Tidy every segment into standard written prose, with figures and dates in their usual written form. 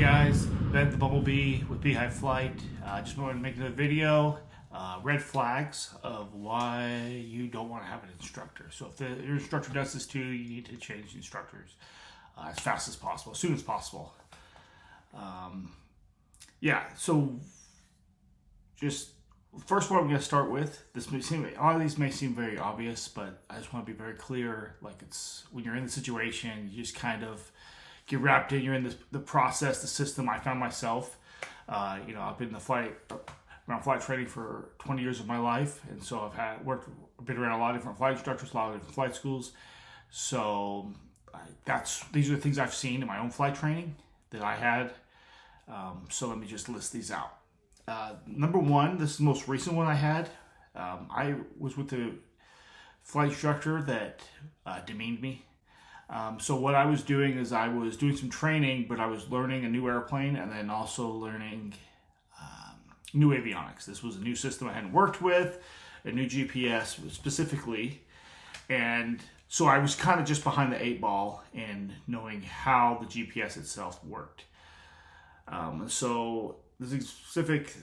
guys, Ben the Bumblebee with Beehive Flight. Just wanted to make another video, red flags of why you don't want to have an instructor. So if your instructor does this too, you need to change instructors as fast as possible, as soon as possible. So just first one I'm going to start with, a lot of these may seem very obvious, but I just want to be very clear. Like, it's when you're in the situation, you just kind of get wrapped in. You're in the process, the system. I found myself, I've been in around flight training for 20 years of my life, and so I've been around a lot of different flight instructors, a lot of different flight schools. So these are the things I've seen in my own flight training that I had. So let me just list these out. Number one, this is the most recent one I had. I was with a flight instructor that demeaned me. So what I was doing is I was doing some training, but I was learning a new airplane and then also learning new avionics. This was a new system I hadn't worked with, a new GPS specifically. And so I was kind of just behind the 8 ball in knowing how the GPS itself worked. So this specific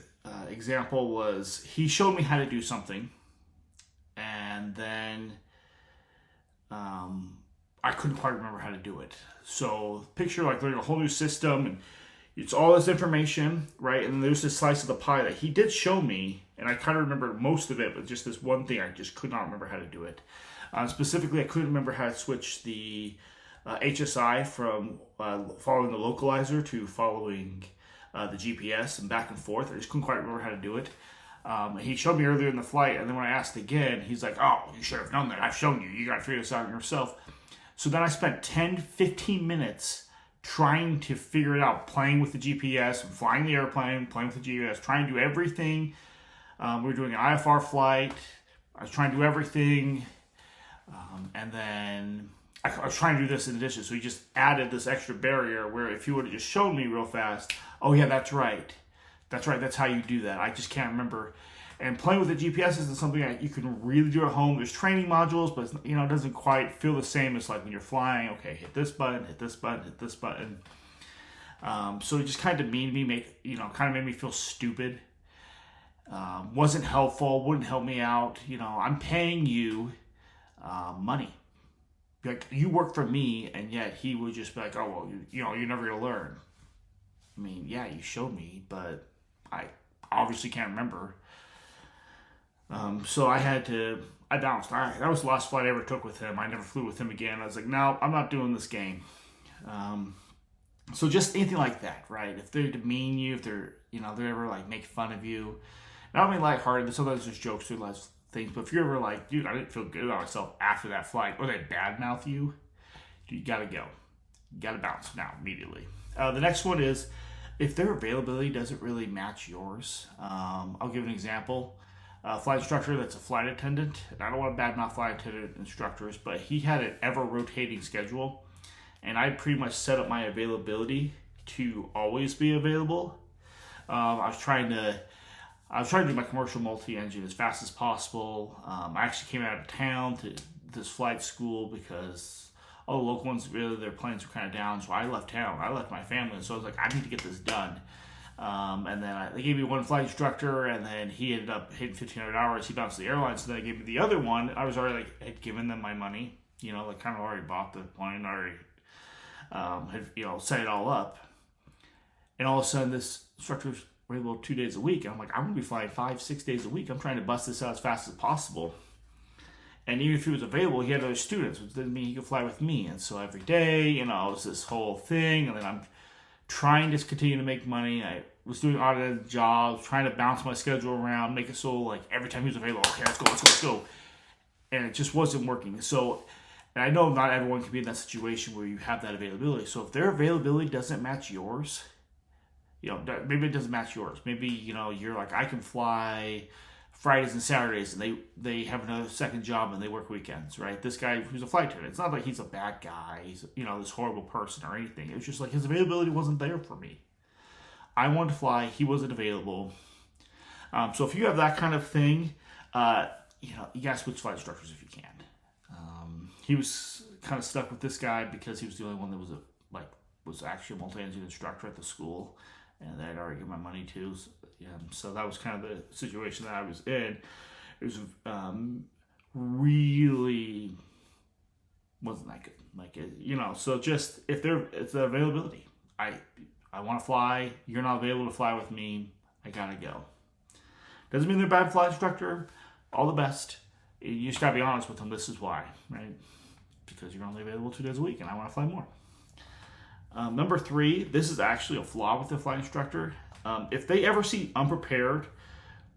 example was, he showed me how to do something, and then I couldn't quite remember how to do it. So picture like learning a whole new system, and it's all this information, right? And there's this slice of the pie that he did show me, and I kind of remember most of it, but just this one thing I just could not remember how to do it. Specifically, I couldn't remember how to switch the HSI from following the localizer to following the GPS and back and forth. I just couldn't quite remember how to do it. He showed me earlier in the flight, and then when I asked again, he's like, "Oh, you should have known that. I've shown you. You got to figure this out yourself." So then I spent 10-15 minutes trying to figure it out, playing with the GPS, and flying the airplane, playing with the GPS, trying to do everything. We were doing an IFR flight. I was trying to do everything. And then I was trying to do this in addition. So he just added this extra barrier where if he would have just shown me real fast, "Oh yeah, that's right. That's right. That's how you do that. I just can't remember." And playing with the GPS isn't something that you can really do at home. There's training modules, but it doesn't quite feel the same as like when you're flying. Okay, hit this button, hit this button, hit this button. So it just kind of made me feel stupid. Wasn't helpful. Wouldn't help me out. I'm paying you money. Like, you work for me, and yet he would just be like, "Oh well, you're never gonna learn." I mean, yeah, you showed me, but I obviously can't remember. So I bounced. That was the last flight I ever took with him. I never flew with him again. I was like, "No, I'm not doing this game." So just anything like that, right? If they demean you, if they're ever like make fun of you, not only lighthearted, but sometimes there's jokes through lots of things. But if you're ever like, "Dude, I didn't feel good about myself after that flight," or they badmouth you, you gotta go. You gotta bounce now immediately. The next one is, if their availability doesn't really match yours. I'll give an example. A flight instructor that's a flight attendant, and I don't want to badmouth flight attendant instructors, but he had an ever-rotating schedule, and I pretty much set up my availability to always be available. I was trying to do my commercial multi-engine as fast as possible. I actually came out of town to this flight school because all the local ones, really, their planes were kind of down, so I left town. I left my family, and so I was like, I need to get this done. And then they gave me one flight instructor, and then he ended up hitting 1,500 hours. He bounced the airline, so then they gave me the other one. I was already had given them my money, kind of already bought the plane, already had set it all up. And all of a sudden, this instructor's available 2 days a week. And I'm like, I'm going to be flying 5-6 days a week. I'm trying to bust this out as fast as possible. And even if he was available, he had other students, which didn't mean he could fly with me. And so every day, it was this whole thing. And then I'm trying to continue to make money. I was doing odd jobs, trying to bounce my schedule around, make it so like every time he was available, okay, let's go. And it just wasn't working. So, and I know not everyone can be in that situation where you have that availability. So if their availability doesn't match yours, maybe it doesn't match yours. Maybe, you're like, I can fly Fridays and Saturdays, and they have another second job and they work weekends, right? This guy who's a flight attendant, it's not like he's a bad guy, he's this horrible person or anything. It was just like his availability wasn't there for me. I wanted to fly, he wasn't available. So if you have that kind of thing, you gotta switch flight instructors if you can. He was kind of stuck with this guy because he was the only one that was was actually a multi-engine instructor at the school, and that I'd already given my money to. So that was kind of the situation that I was in. It was really wasn't that good. Like, so just if it's the availability. I want to fly. You're not available to fly with me. I gotta go. Doesn't mean they're a bad flight instructor. All the best. You just gotta be honest with them. This is why, right? Because you're only available 2 days a week, and I want to fly more. Number 3, this is actually a flaw with the flight instructor. If they ever see unprepared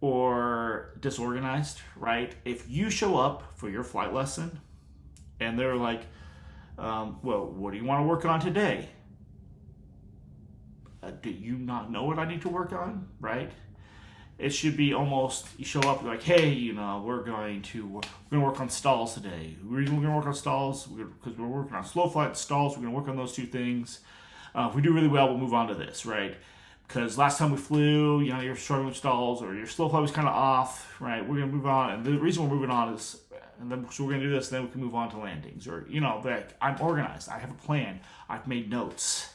or disorganized, right? If you show up for your flight lesson and they're like, well, what do you want to work on today? Do you not know what I need to work on, right? It should be almost, you show up like, hey, we're going to work on stalls today. We're going to work on stalls because we're working on slow flight stalls. We're going to work on those 2 things. If we do really well, we'll move on to this, right? Because last time we flew, you're struggling with stalls or your slow flight was kind of off, right? We're going to move on. And the reason we're moving on is, so we're going to do this, and then we can move on to landings. Or, like, I'm organized. I have a plan. I've made notes.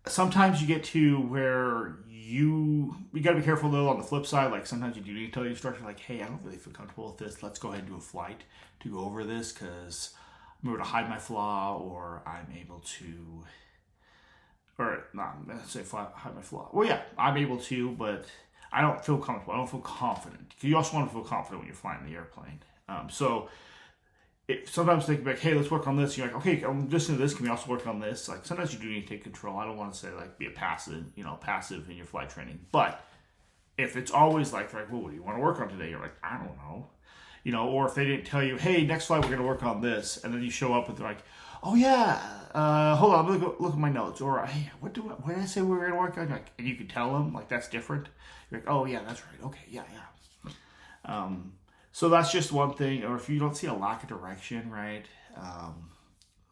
Sometimes you get to where you got to be careful, though, on the flip side. Like, sometimes you do need to tell your instructor, like, hey, I don't really feel comfortable with this. Let's go ahead and do a flight to go over this because I'm able to hide my flaw, or I'm able to, or not, let's say hide my flaw. Well, yeah, I'm able to, but I don't feel comfortable. I don't feel confident. You also want to feel confident when you're flying the airplane. Sometimes they can be like, hey, let's work on this. You're like, okay, I'm listening to this. Can we also work on this? Like, sometimes you do need to take control. I don't want to say, like, be a passive in your flight training. But if it's always like, well, what do you want to work on today? You're like, I don't know. Or if they didn't tell you, hey, next flight we're going to work on this. And then you show up and they're like, oh, yeah, hold on, I'm going to look at my notes. Or, hey, what did I say we were going to work on? Like, and you can tell them, like, that's different. You're like, oh, yeah, that's right. Okay, yeah. So that's just one thing. Or if you don't see a lack of direction, right?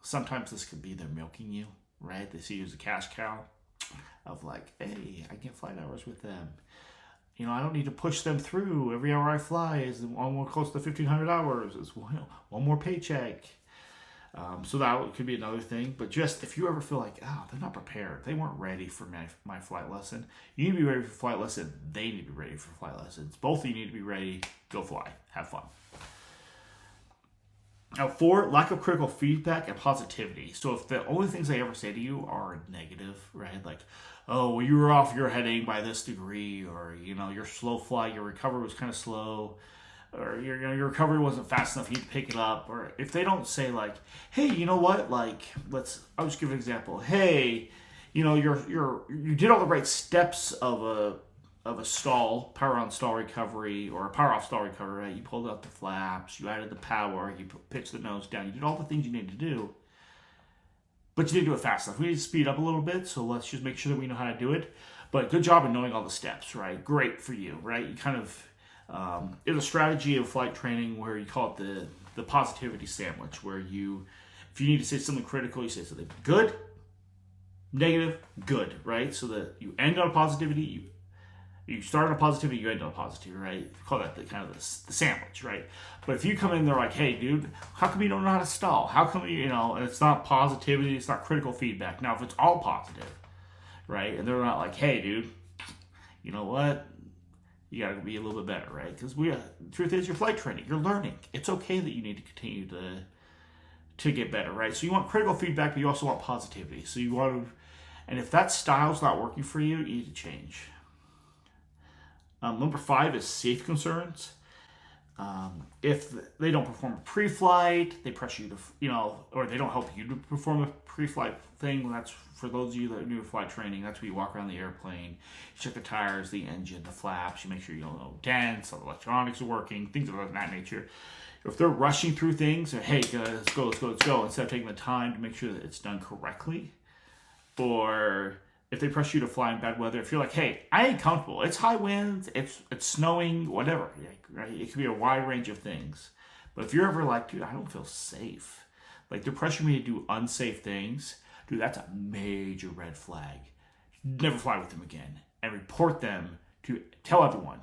Sometimes this could be they're milking you, right? They see you as a cash cow of like, hey, I get flight hours with them. I don't need to push them through. Every hour I fly is one more close to 1,500 hours. It's one more paycheck. So that could be another thing. But just if you ever feel like, they're not prepared. They weren't ready for my flight lesson. You need to be ready for flight lesson. They need to be ready for flight lessons. Both of you need to be ready. Go fly. Have fun. Now, 4, lack of critical feedback and positivity. So if the only things I ever say to you are negative, right? Like, oh, well, you were off your heading by this degree, or, your slow flight, your recovery was kind of slow, or your recovery wasn't fast enough, you need to pick it up. Or if they don't say like, hey, you know what? Like, I'll just give an example. Hey, you did all the right steps of a stall, power on stall recovery, or a power off stall recovery, right? You pulled out the flaps, you added the power, you pitched the nose down, you did all the things you need to do, but you didn't do it fast enough. We need to speed up a little bit, so let's just make sure that we know how to do it. But good job in knowing all the steps, right? Great for you, right? You kind of, it's a strategy of flight training where you call it the positivity sandwich, where if you need to say something critical, you say something good, negative, good, right? So that you end on positivity, you start on a positivity, you end on a positivity, right? You call that the sandwich, right? But if you come in there like, hey, dude, how come you don't know how to stall? How come and it's not positivity, it's not critical feedback. Now, if it's all positive, right? And they're not like, hey, dude, you know what? You got to be a little bit better, right? Because the truth is, you're flight training. You're learning. It's okay that you need to continue to get better, right? So you want critical feedback, but you also want positivity. So you want to, and if that style's not working for you, you need to change. Number 5 is safe concerns. If they don't perform a pre-flight, they pressure you to, or they don't help you to perform a pre-flight thing. That's for those of you that are new to flight training. That's where you walk around the airplane, you check the tires, the engine, the flaps. You make sure you don't know dents, all the electronics are working, things of that nature. If they're rushing through things, or hey, let's go, instead of taking the time to make sure that it's done correctly, or if they press you to fly in bad weather, if you're like, hey, I ain't comfortable. It's high winds, it's snowing, whatever. Right? It could be a wide range of things. But if you're ever like, dude, I don't feel safe. Like, they're pressuring me to do unsafe things. Dude, that's a major red flag. Never fly with them again. And report them to tell everyone.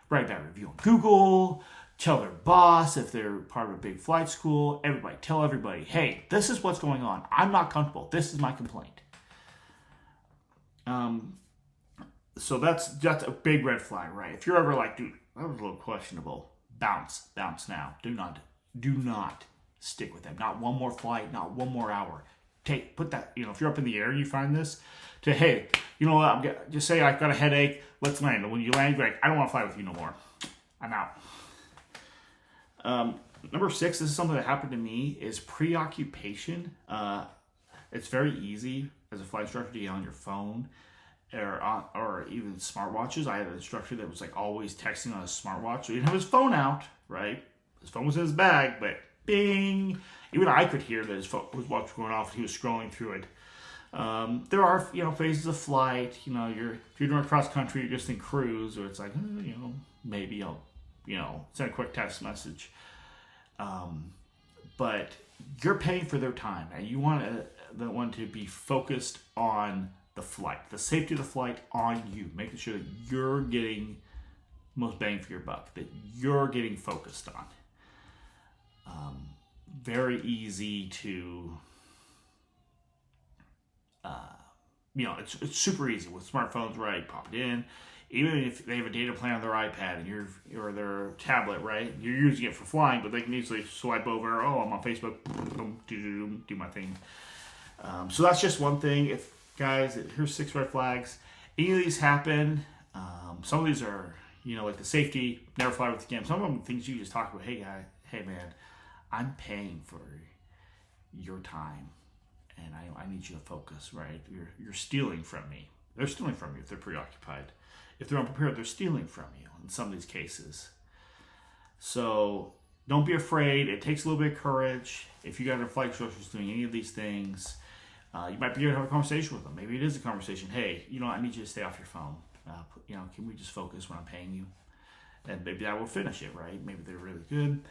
Write that review on Google. tell their boss, if they're part of a big flight school, everybody, tell everybody, hey, this is what's going on. I'm not comfortable. This is my complaint. So that's a big red flag, right? If you're ever like, dude, that was a little questionable, bounce now. Do not stick with them. Not one more flight, not one more hour. Put that, if you're up in the air and you find this, hey, you know what, just say I've got a headache, let's land. And when you land, you're like, I don't want to fly with you no more. I'm out. Number 6, this is something that happened to me, is preoccupation. It's very easy as a flight instructor to get on your phone or even smartwatches. I had an instructor that was like always texting on his smartwatch. So he didn't have his phone out, right? His phone was in his bag, but bing. Even I could hear that his watch was going off. He was scrolling through it. There are, phases of flight. If you're doing cross country, you're just in cruise, or it's like, maybe I'll, send a quick text message. But you're paying for their time, and you want the one to be focused on the flight, the safety of the flight on you, making sure that you're getting most bang for your buck, that you're getting focused on. Very easy to, it's super easy with smartphones, right? Pop it in. Even if they have a data plan on their iPad or their tablet, right? You're using it for flying, but they can easily swipe over. Oh, I'm on Facebook. Do my thing. So that's just one thing. Guys, here's 6 red flags. Any of these happen. Some of these are, like the safety, never fly with the game. Some of them are things you just talk about. Hey, guy. Hey, man. I'm paying for your time, and I need you to focus, right? You're stealing from me. They're stealing from you if they're preoccupied. If they're unprepared, they're stealing from you in some of these cases. So don't be afraid. It takes a little bit of courage. If you got a flight instructor who's doing any of these things, you might be able to have a conversation with them. Maybe it is a conversation. Hey, I need you to stay off your phone. Can we just focus when I'm paying you? And maybe that will finish it, right? Maybe they're really good.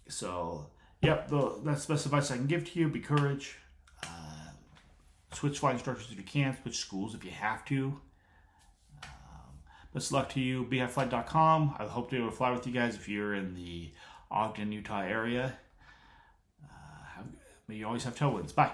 So, yep, that's the best advice I can give to you. Be courage. Switch flight instructors if you can. Switch schools if you have to. Best of luck to you. BeHighFlight.com. I hope to be able to fly with you guys if you're in the Ogden, Utah area. May you always have tailwinds. Bye.